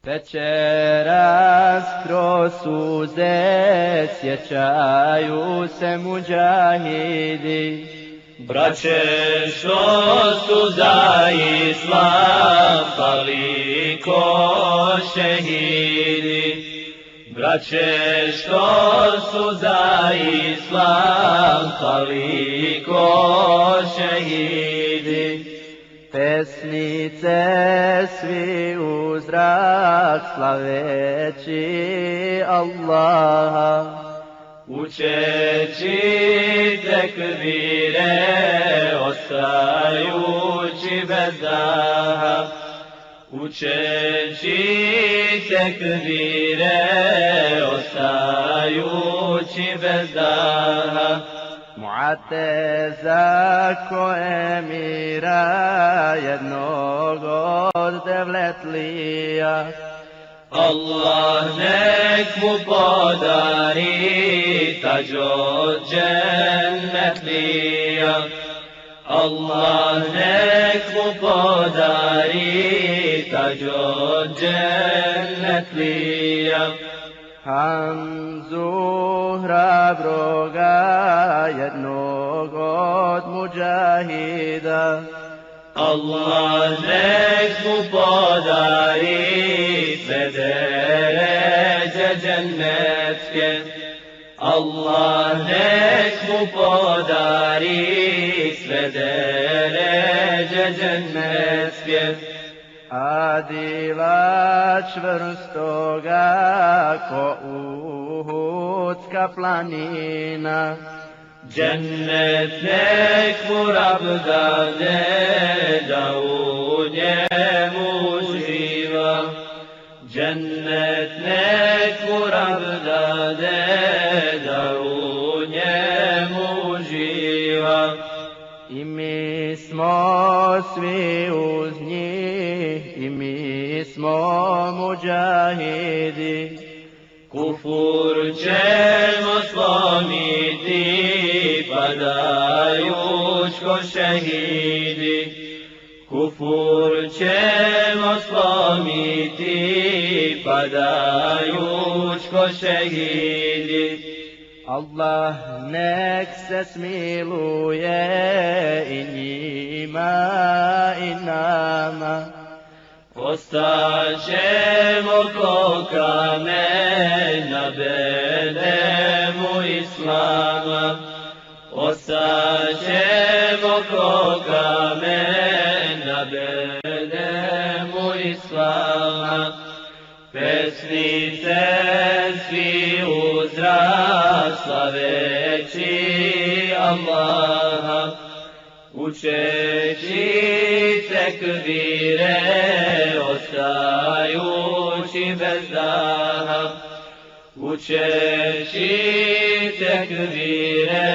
Večeras kroz suze sjećaju se muđahidi, braće što su za islam pali ko šehidi, braće što su za islam pali ko šehidi. Pesnice svi u zrak slaveći Allaha, učeći tekbire ostajući bez daha, učeći tekbire ostajući bez daha. Mu'ateza ko emira jednog od devletlija, Allah nek mu podari tađ od džennetlija, Allah nek mu podari tađ od džennetlija. Hamzu hrabroga jednog od muđahida, Allah nek mu podari sve deređe džennetske, Allah nek mu podari sve deređe džennetske. Adila čvrstoga ko Uhudska planina, Džennet nek mu Rab dade da u njemu uživa, Džennet nek mu Rab dade da u njemu uživa. I mi smo svi uz njih, i mi smo muđahidi, kufur ćemo slomiti padajuć ko šehidi, kufur ćemo slomiti padajuć ko šehidi. Allah nek se smiluje i njima i nama, ostaćemo ko kamen na bedemu Islama, ostaćemo ko kamen na bedemu Islama. Pesnice svi u zrak slaveći Allaha, učeći tekbire ostajući bez daha, učeći tekbire